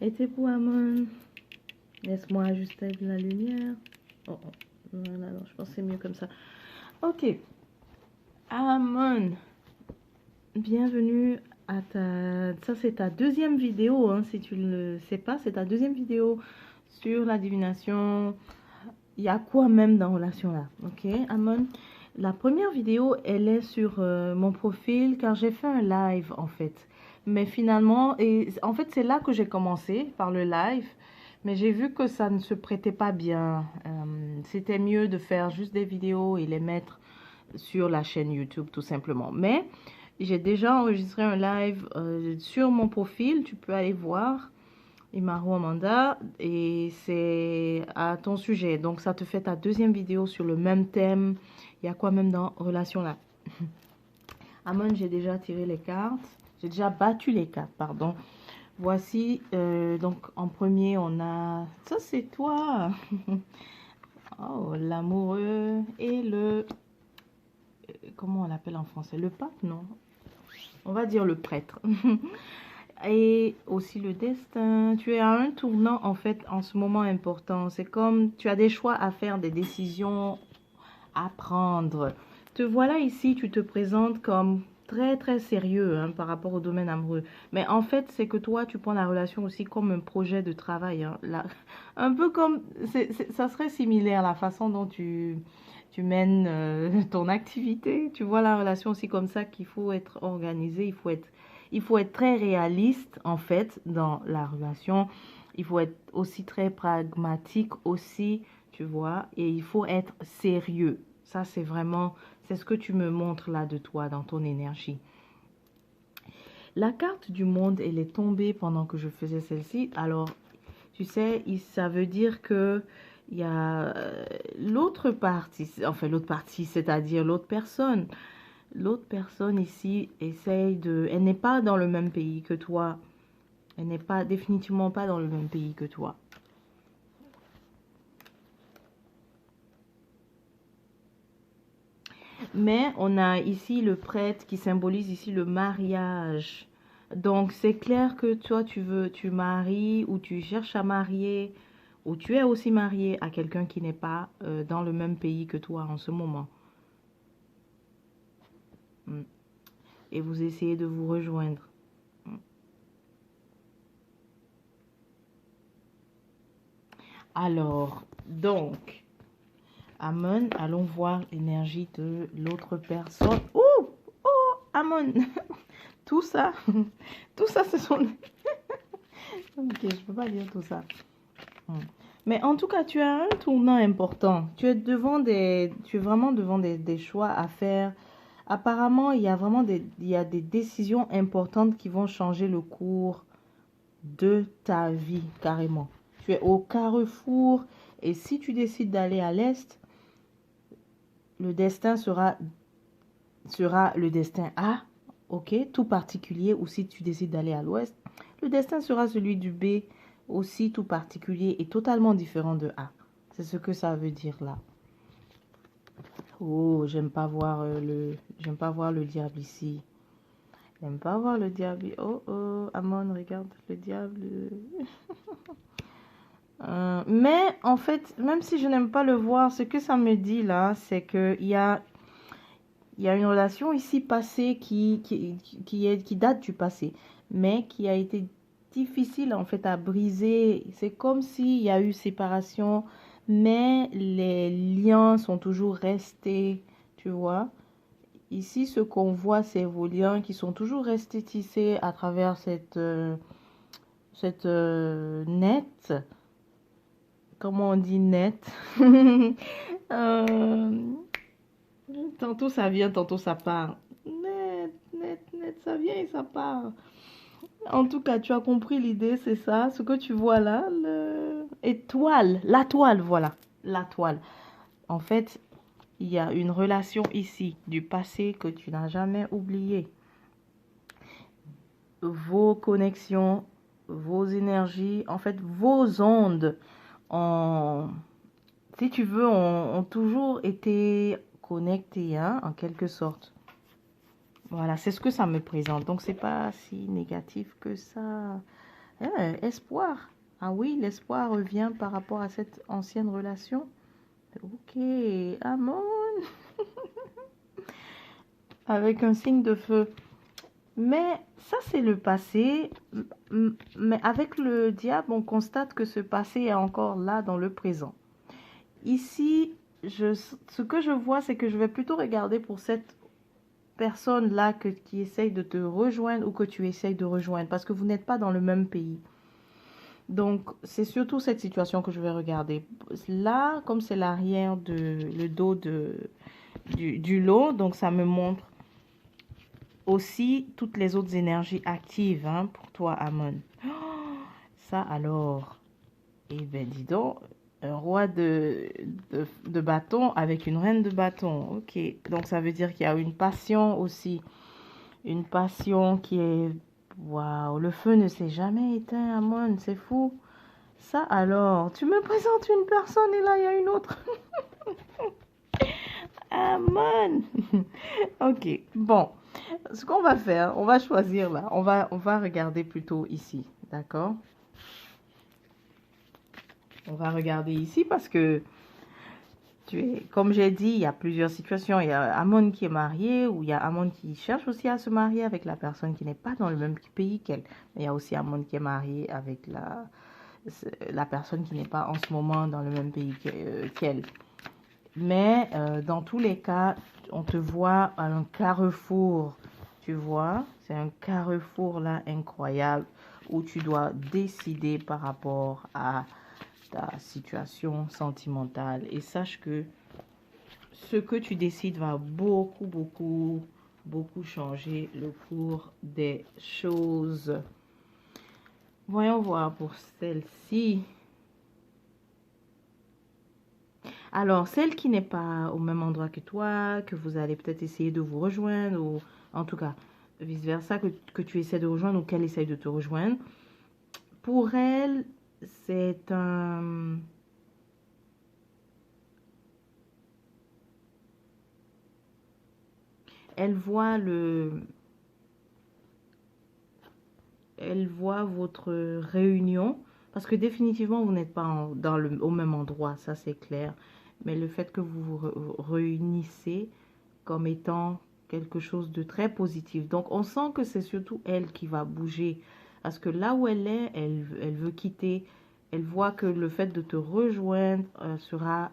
Et c'est pour Amon. Laisse-moi ajuster la lumière. Oh, oh. Voilà, non, je pense que c'est mieux comme ça. Ok. Amon, bienvenue à ta... Ça, c'est ta deuxième vidéo, hein, si tu ne le sais pas. C'est ta deuxième vidéo sur la divination. Il y a quoi même dans relation là? Ok, Amon. La première vidéo, elle est sur mon profil car j'ai fait un live en fait. Mais finalement, et en fait, c'est là que j'ai commencé par le live. Mais j'ai vu que ça ne se prêtait pas bien. C'était mieux de faire juste des vidéos et les mettre sur la chaîne YouTube tout simplement. Mais j'ai déjà enregistré un live sur mon profil. Tu peux aller voir. Imaru Amanda, et c'est à ton sujet. Donc, ça te fait ta deuxième vidéo sur le même thème. Il y a quoi même dans relation là? Amon, j'ai déjà tiré les cartes. J'ai déjà battu les cartes, pardon. Voici, donc en premier, on a... Ça, c'est toi. Oh, l'amoureux et le... Comment on l'appelle en français? Le pape, non? On va dire le prêtre. Et aussi le destin. Tu es à un tournant en fait en ce moment important. C'est comme tu as des choix à faire, des décisions à prendre. Te voilà ici, tu te présentes comme très très sérieux hein, par rapport au domaine amoureux. Mais en fait, c'est que toi, tu prends la relation aussi comme un projet de travail. Hein. Là, un peu comme, ça serait similaire à la façon dont tu mènes ton activité. Tu vois la relation aussi comme ça qu'il faut être organisé, il faut être très réaliste en fait dans la relation. Il faut être aussi très pragmatique aussi, tu vois, et il faut être sérieux. Ça, c'est vraiment, c'est ce que tu me montres là de toi dans ton énergie. La carte du monde, elle est tombée pendant que je faisais celle-ci. Alors, tu sais, ça veut dire que il y a l'autre partie, enfin l'autre partie, c'est-à-dire l'autre personne. L'autre personne ici essaye de... Elle n'est pas dans le même pays que toi. Elle n'est pas définitivement pas dans le même pays que toi. Mais on a ici le prêtre qui symbolise ici le mariage. Donc c'est clair que toi tu maries ou tu cherches à marier ou tu es aussi marié à quelqu'un qui n'est pas dans le même pays que toi en ce moment. Mm. Et vous essayez de vous rejoindre. Mm. Alors, donc, Amon, allons voir l'énergie de l'autre personne. Oh, oh, Amon, tout ça, tout ça, ce sont... Ok, je peux pas dire tout ça. Mais en tout cas, tu as un tournant important. Tu es vraiment devant des choix à faire. Apparemment, il y a des décisions importantes qui vont changer le cours de ta vie, carrément. Tu es au carrefour et si tu décides d'aller à l'est, le destin sera le destin A, ok, tout particulier, ou si tu décides d'aller à l'ouest, le destin sera celui du B, aussi tout particulier et totalement différent de A. C'est ce que ça veut dire là. Oh, j'aime pas voir le diable ici. J'aime pas voir le diable. Oh, oh, Amon, regarde le diable. Mais en fait, même si je n'aime pas le voir, ce que ça me dit là, c'est que il y a une relation ici passée qui date du passé, mais qui a été difficile en fait à briser. C'est comme s'il y a eu séparation, mais les liens sont toujours restés, tu vois. Ici, ce qu'on voit, c'est vos liens qui sont toujours restés tissés à travers cette net. Comment on dit net? Euh, Tantôt ça vient, tantôt ça part. Net, ça vient et ça part. En tout cas, tu as compris l'idée, c'est ça. Ce que tu vois là, la toile, voilà. La toile. En fait, il y a une relation ici du passé que tu n'as jamais oublié. Vos connexions, vos énergies, en fait, vos ondes, ont, si tu veux, ont toujours été connectées, hein, en quelque sorte. Voilà, c'est ce que ça me présente. Donc, c'est pas si négatif que ça. Espoir. Ah oui, l'espoir revient par rapport à cette ancienne relation. Ok, Amon. Avec un signe de feu. Mais ça, c'est le passé. Mais avec le diable, on constate que ce passé est encore là dans le présent. Ici, ce que je vois, c'est que je vais plutôt regarder pour cette personne-là qui essaye de te rejoindre ou que tu essayes de rejoindre parce que vous n'êtes pas dans le même pays. Donc, c'est surtout cette situation que je vais regarder. Là, comme c'est l'arrière le dos du lot, donc ça me montre aussi toutes les autres énergies actives hein, pour toi, Amon. Ça alors, eh bien dis donc, un roi de bâton avec une reine de bâton. Ok, donc ça veut dire qu'il y a une passion aussi. Une passion qui est... Waouh, le feu ne s'est jamais éteint, Amon, c'est fou. Ça alors, tu me présentes une personne et là il y a une autre. Amon. Ok, bon. Ce qu'on va faire, on va choisir là. On va regarder plutôt ici, d'accord? On va regarder ici parce que comme j'ai dit, il y a plusieurs situations. Il y a Amon qui est marié ou il y a Amon qui cherche aussi à se marier avec la personne qui n'est pas dans le même pays qu'elle. Mais il y a aussi Amon qui est marié avec la personne qui n'est pas en ce moment dans le même pays qu'elle. Mais dans tous les cas, on te voit à un carrefour. Tu vois, c'est un carrefour là incroyable où tu dois décider par rapport à ta situation sentimentale. Et sache que ce que tu décides va beaucoup, beaucoup, beaucoup changer le cours des choses. Voyons voir pour celle-ci. Alors, celle qui n'est pas au même endroit que toi, que vous allez peut-être essayer de vous rejoindre, ou en tout cas, vice-versa, que tu essaies de rejoindre ou qu'elle essaye de te rejoindre. Pour elle, c'est un... Elle voit elle voit votre réunion, parce que définitivement, vous n'êtes pas au même endroit, ça c'est clair. Mais le fait que vous vous réunissez comme étant quelque chose de très positif. Donc, on sent que c'est surtout elle qui va bouger. Parce que là où elle est, elle veut quitter. Elle voit que le fait de te rejoindre sera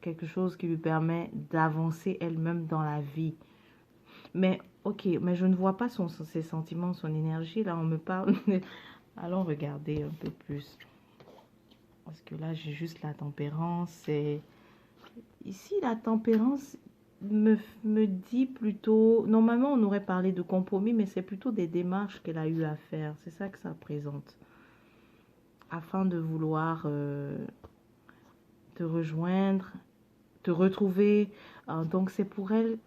quelque chose qui lui permet d'avancer elle-même dans la vie. Mais, ok, mais je ne vois pas ses sentiments, son énergie. Là, on me parle. Allons regarder un peu plus. Parce que là, j'ai juste la tempérance. Et ici, la tempérance me dit plutôt... Normalement, on aurait parlé de compromis, mais c'est plutôt des démarches qu'elle a eu à faire. C'est ça que ça présente. Afin de vouloir te rejoindre, te retrouver. Donc, c'est pour elle,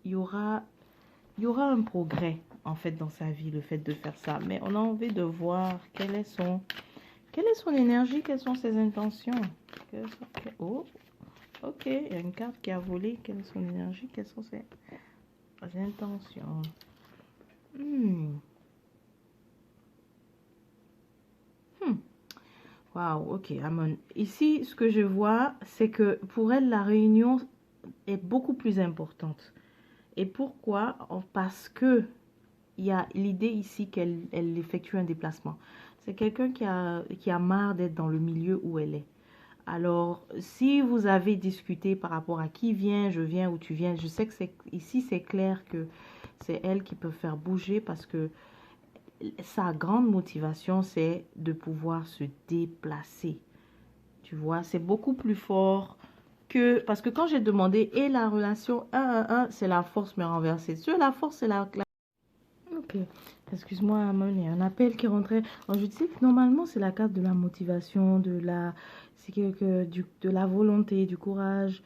il y aura un progrès, en fait, dans sa vie, le fait de faire ça. Mais on a envie de voir quelle est son énergie, quelles sont ses intentions. Oh, ok, il y a une carte qui a volé. Quelle est son énergie? Quelles sont ses intentions? Wow, ok, Amon. Ici, ce que je vois, c'est que pour elle, la réunion est beaucoup plus importante. Et pourquoi? Parce que il y a l'idée ici qu'elle effectue un déplacement. C'est quelqu'un qui a marre d'être dans le milieu où elle est. Alors, si vous avez discuté par rapport à qui vient, je viens, où tu viens, je sais que ici, c'est clair que c'est elle qui peut faire bouger parce que sa grande motivation, c'est de pouvoir se déplacer. Tu vois, c'est beaucoup plus fort que... Parce que quand j'ai demandé, et la relation 1-1-1, c'est la force mais renversée. Sur la force, c'est la... Ok, excuse-moi, Amon, il y a un appel qui rentrait. Alors, je disais que normalement, c'est la carte de la motivation, de la volonté, du courage,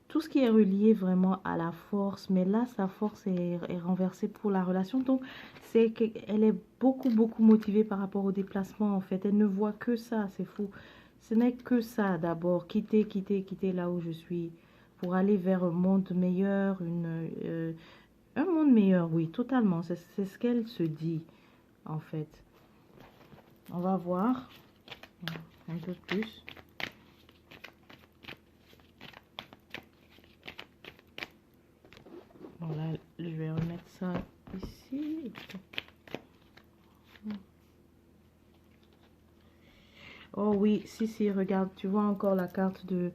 tout ce qui est relié vraiment à la force. Mais là, sa force est renversée pour la relation. Donc, c'est qu'elle est beaucoup, beaucoup motivée par rapport au déplacement, en fait. Elle ne voit que ça, c'est fou. Ce n'est que ça, d'abord. Quitter là où je suis pour aller vers un monde meilleur, un monde meilleur, oui, totalement. C'est ce qu'elle se dit, en fait. On va voir un peu plus. Bon, là, je vais remettre ça ici. Oh oui, si, regarde, tu vois encore la carte de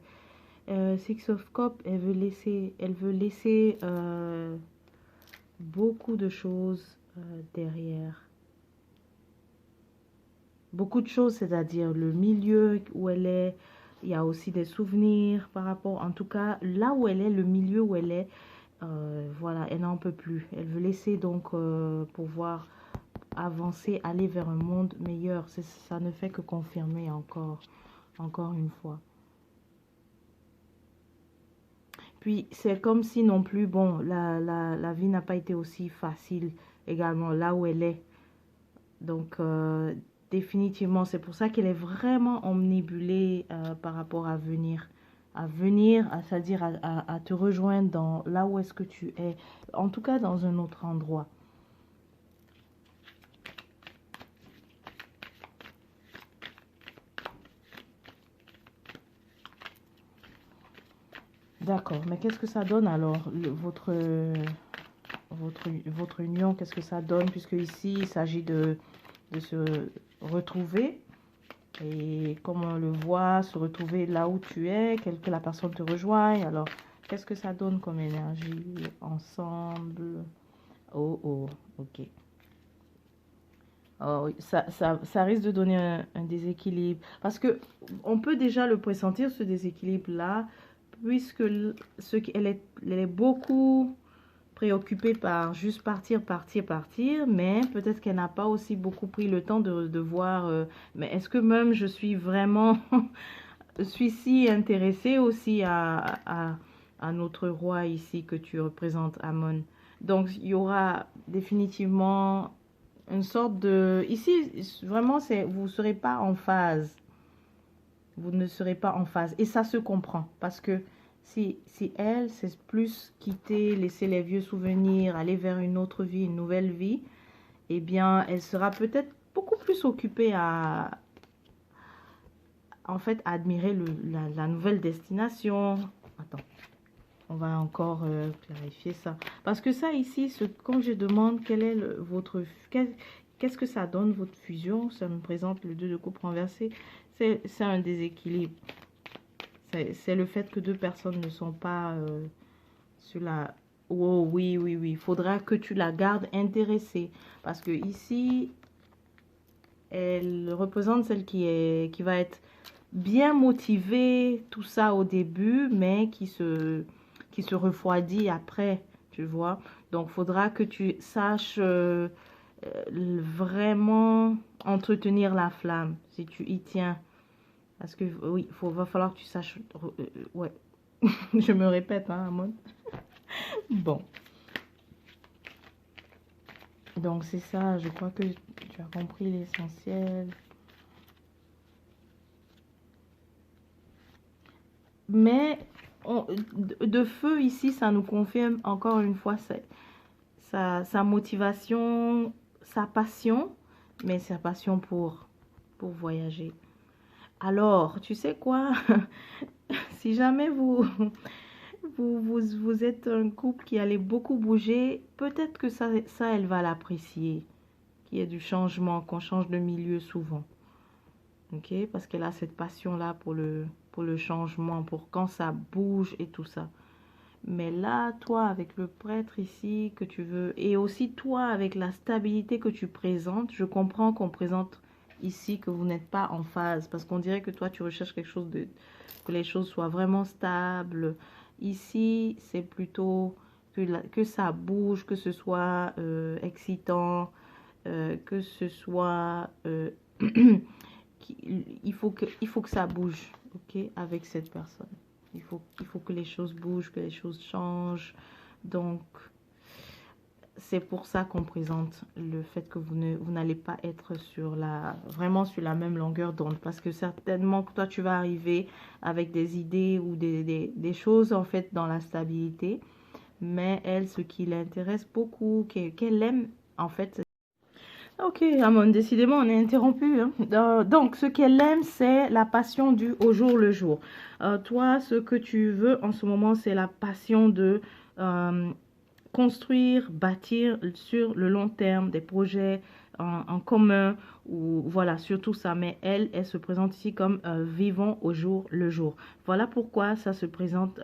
Six of Cups. Elle veut laisser beaucoup de choses derrière. Beaucoup de choses, c'est-à-dire le milieu où elle est. Il y a aussi des souvenirs par rapport, en tout cas, là où elle est, le milieu où elle est. Voilà, elle n'en peut plus. Elle veut laisser donc pouvoir avancer, aller vers un monde meilleur. Ça ne fait que confirmer encore une fois. Puis c'est comme si non plus, bon, la vie n'a pas été aussi facile également là où elle est. Donc définitivement, c'est pour ça qu'elle est vraiment omnibulée par rapport à venir. C'est-à-dire à te rejoindre dans là où est-ce que tu es. En tout cas, dans un autre endroit. D'accord, mais qu'est-ce que ça donne alors, votre union, qu'est-ce que ça donne? Puisque ici, il s'agit de se retrouver. Et comme on le voit, se retrouver là où tu es, que la personne te rejoigne. Alors, qu'est-ce que ça donne comme énergie ensemble? Oh, ok. Oh, oui, ça risque de donner un déséquilibre. Parce que on peut déjà le pressentir, ce déséquilibre-là, puisque elle est beaucoup préoccupée par juste partir, mais peut-être qu'elle n'a pas aussi beaucoup pris le temps de voir, mais est-ce que même je suis vraiment, suis si intéressée aussi à notre roi ici que tu représentes, Amon. Donc, il y aura définitivement une sorte de... Ici, vraiment, vous ne serez pas en phase. Vous ne serez pas en phase. Et ça se comprend. Parce que si elle, c'est plus quitter, laisser les vieux souvenirs, aller vers une autre vie, une nouvelle vie, eh bien, elle sera peut-être beaucoup plus occupée à, en fait, à admirer la nouvelle destination. Attends, on va encore clarifier ça. Parce que ça ici, quand je demande quel est votre... Qu'est-ce que ça donne, votre fusion? Ça me présente le 2 de coupe renversé. C'est un déséquilibre. C'est le fait que deux personnes ne sont pas sur la... Oh oui. Il faudra que tu la gardes intéressée. Parce que ici, elle représente celle qui va être bien motivée, tout ça au début, mais qui se refroidit après, tu vois. Donc, faudra que tu saches vraiment entretenir la flamme, si tu y tiens. Parce que, oui, va falloir que tu saches... ouais, je me répète, hein, Amon. Bon. Donc, c'est ça, je crois que tu as compris l'essentiel. Mais de feu ici, ça nous confirme encore une fois sa motivation, sa passion, mais sa passion pour voyager. Alors, tu sais quoi? Si jamais vous êtes un couple qui allait beaucoup bouger, peut-être que ça elle va l'apprécier. Qu'il y ait du changement, qu'on change de milieu souvent. Ok? Parce qu'elle a cette passion-là pour le changement, pour quand ça bouge et tout ça. Mais là, toi, avec le prêtre ici que tu veux, et aussi toi, avec la stabilité que tu présentes, je comprends qu'on présente ici que vous n'êtes pas en phase. Parce qu'on dirait que toi, tu recherches quelque chose que les choses soient vraiment stables. Ici, c'est plutôt que ça bouge, que ce soit excitant, que ce soit... il faut que ça bouge, ok, avec cette personne. Il faut que les choses bougent, que les choses changent. Donc, c'est pour ça qu'on présente le fait que vous n'allez pas être vraiment sur la même longueur d'onde. Parce que certainement que toi, tu vas arriver avec des idées ou des choses, en fait, dans la stabilité. Mais elle, ce qui l'intéresse beaucoup, qu'elle aime, en fait, Ok, Amon, décidément, on est interrompu, hein. Donc, ce qu'elle aime, c'est la passion du au jour le jour. Toi, ce que tu veux en ce moment, c'est la passion de construire, bâtir sur le long terme des projets en commun, ou voilà, surtout ça. Mais elle se présente ici comme vivant au jour le jour. Voilà pourquoi ça se présente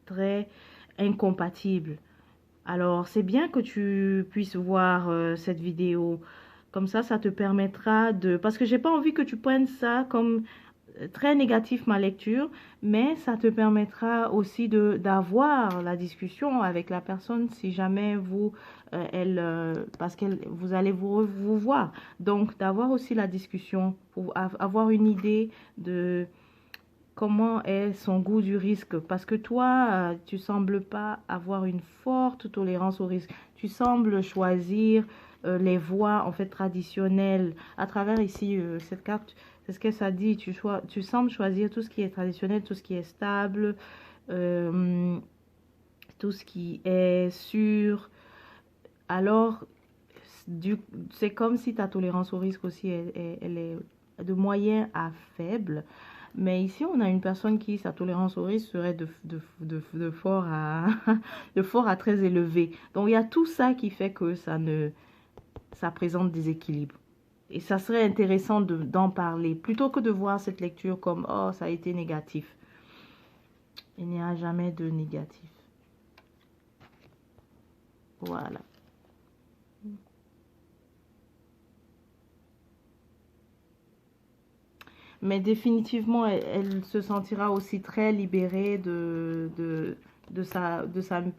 très incompatible. Alors, c'est bien que tu puisses voir cette vidéo. Comme ça te permettra de... Parce que j'ai pas envie que tu prennes ça comme très négatif, ma lecture, mais ça te permettra aussi de d'avoir la discussion avec la personne si jamais vous, parce que vous allez vous voir. Donc, d'avoir aussi la discussion pour avoir une idée de comment est son goût du risque. Parce que toi, tu sembles pas avoir une forte tolérance au risque. Tu sembles choisir les voies en fait traditionnelles. À travers ici cette carte, c'est ce que ça dit. Tu sembles choisir tout ce qui est traditionnel, tout ce qui est stable, euh, tout ce qui est sûr. Alors, c'est comme si ta tolérance au risque aussi, elle est de moyen à faible. Mais ici, on a une personne qui, sa tolérance au risque serait de fort à, de fort à très élevé. Donc, il y a tout ça qui fait que ça présente des équilibres. Et ça serait intéressant d'en parler, plutôt que de voir cette lecture comme, oh, ça a été négatif. Il n'y a jamais de négatif. Voilà. Mais définitivement, elle se sentira aussi très libérée de sa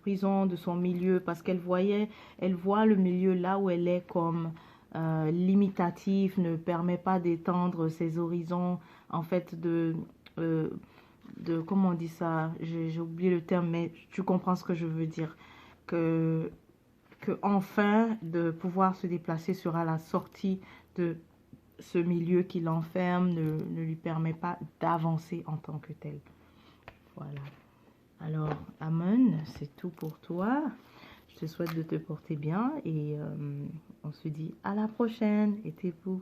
prison, de son milieu, parce elle voit le milieu là où elle est comme limitatif, ne permet pas d'étendre ses horizons, en fait, euh, comment on dit ça, j'ai oublié le terme, mais tu comprends ce que je veux dire, que, que enfin, de pouvoir se déplacer sera la sortie de ce milieu qui l'enferme ne lui permet pas d'avancer en tant que tel. Voilà. Alors, Amon, c'est tout pour toi. Je te souhaite de te porter bien et on se dit à la prochaine. Et t'es vous.